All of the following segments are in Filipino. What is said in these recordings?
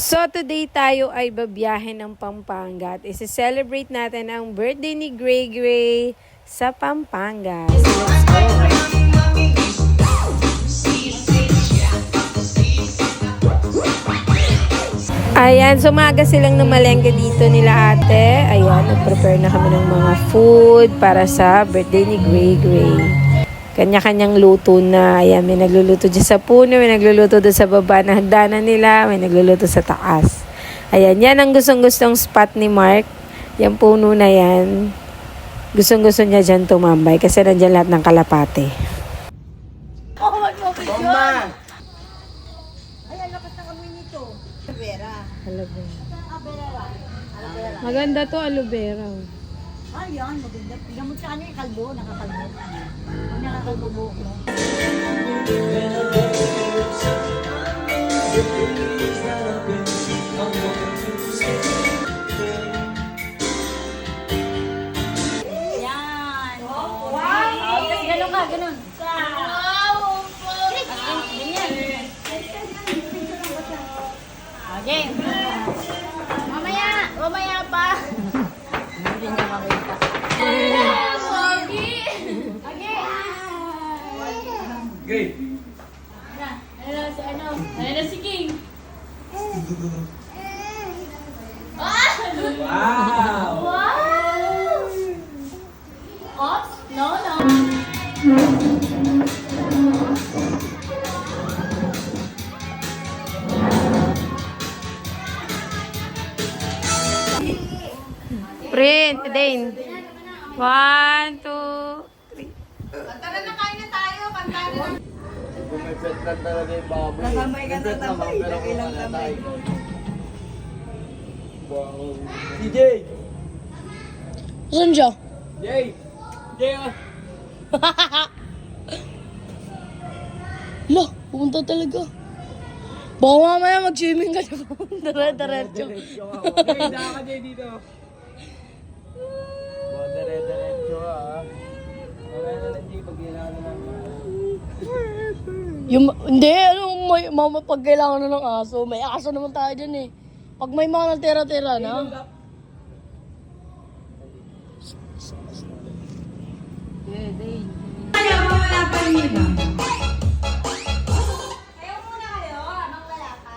So today tayo ay babiyahe ng Pampanga at isi-celebrate natin ang birthday ni Gray Gray sa Pampanga. So let's go! Ayan, sumaga silang namalengke dito nila ate. Ayan, nag-prepare na kami ng mga food para sa birthday ni Gray Gray. Kanya-kanyang luto na. Ayan, may nagluluto dyan sa puno, may nagluluto doon sa baba na hagdanan nila, may nagluluto sa taas. Ayan, yan ang gustong-gustong spot ni Mark. Yung puno na yan. Gustong-gusto niya dyan tumambay kasi nandyan lahat ng kalapate. Oh, Bomba! Ayan, lakas ng amoy nito. Aloe vera. Aloe vera. Aloe vera. Maganda to, aloe vera. Ayan, maganda. Gamot sa kanya yung kalbo, nakakalbo. Ang nakakalbo buhok mo. Yan. Wow! Ganun ka, ganun. Wow! Ganyan. Okay. Mamaya pa. Hindi niya makita. Gay! Ayan na si King. Wow! Wow! Oops! No. Print, Dane. 1, 2, 3. Tara na, kain na tayo. Kantarin. Kung may pet lang talaga yung baboy. Nasambay ka na, May pet naman, tambay. pero Ilang wala tambay. tayo. Wow. CJ! Saan siya? Jay! Jay! Lo, pumunta talaga. Baka mamaya mag-swimming ka na. Diretso. Diretso ka. Jay, saan ka Jay dito? Diretso ka ha. Mamaya na lang Jay, pag kailangan naman. Hindi, mama, pag kailangan na ng aso, may aso naman tayo dyan eh. Pag may mga natira-tira na. Kayo muna kayo, habang wala pa.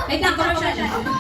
Wait lang, commercial.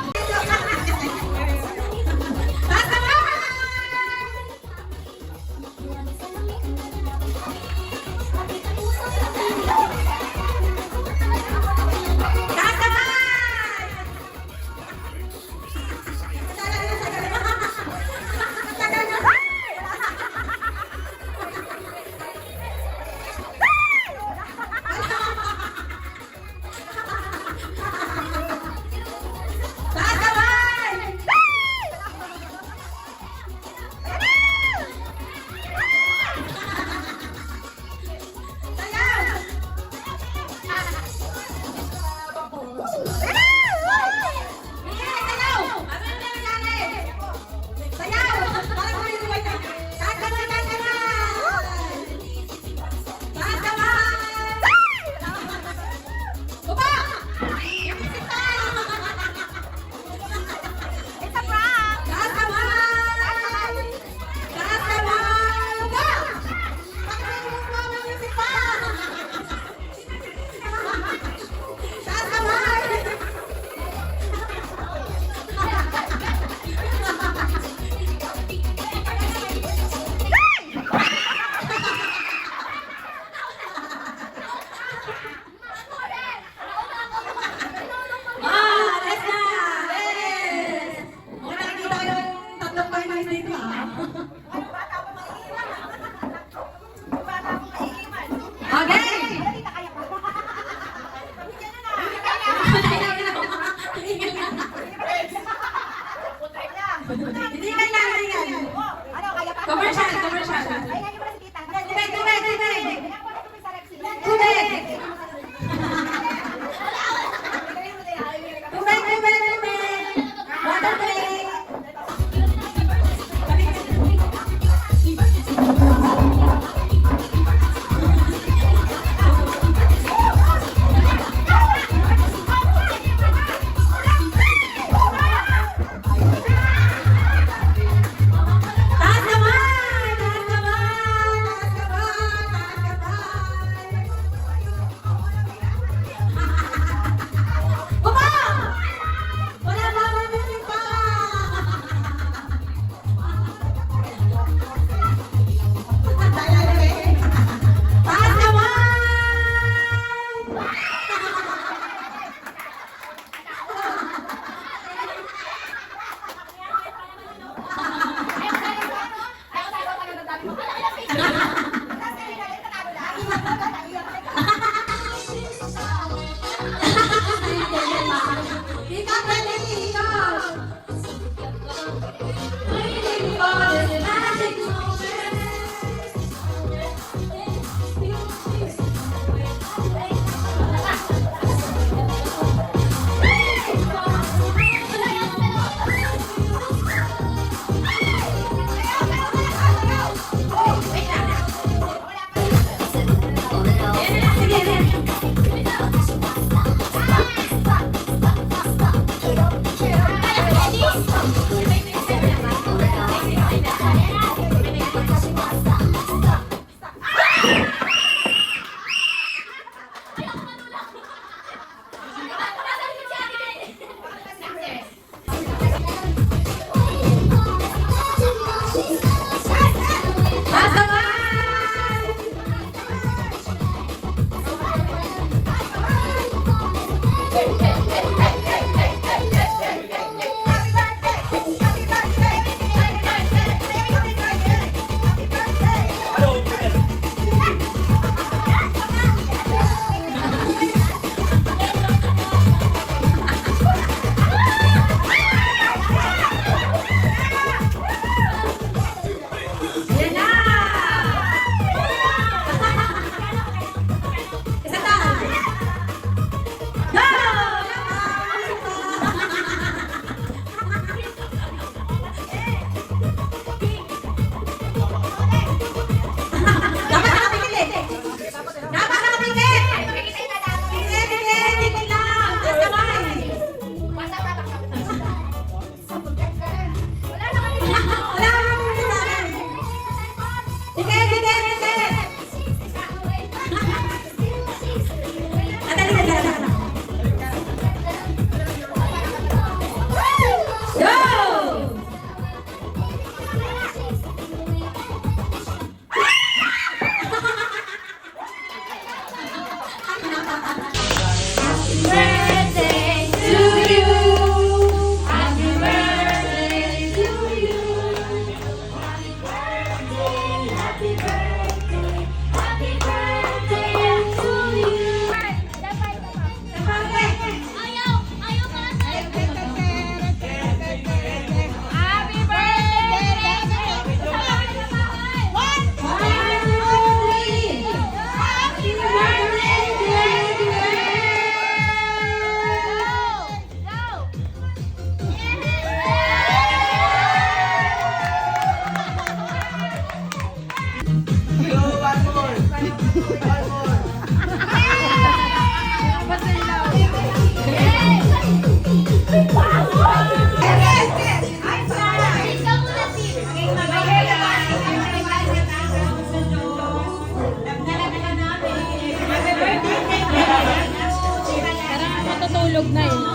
Natutulog na eh.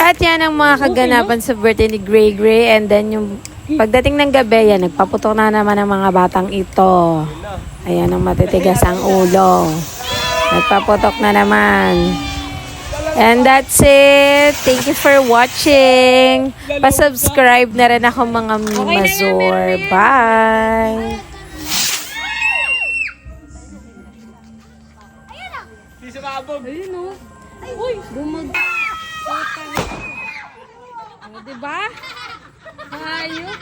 At yan ang mga kaganapan sa birthday ni Gray Gray. And then yung pagdating ng gabi, yan, nagpaputok na naman ang mga batang ito. Ayan ang matitigas ang ulo. Nagpaputok na naman. And that's it. Thank you for watching. Pa-subscribe na rin ako mga Mimazor. Bye! Di sumabog. Ayun o. Uy, bumag... Diba? Ayun.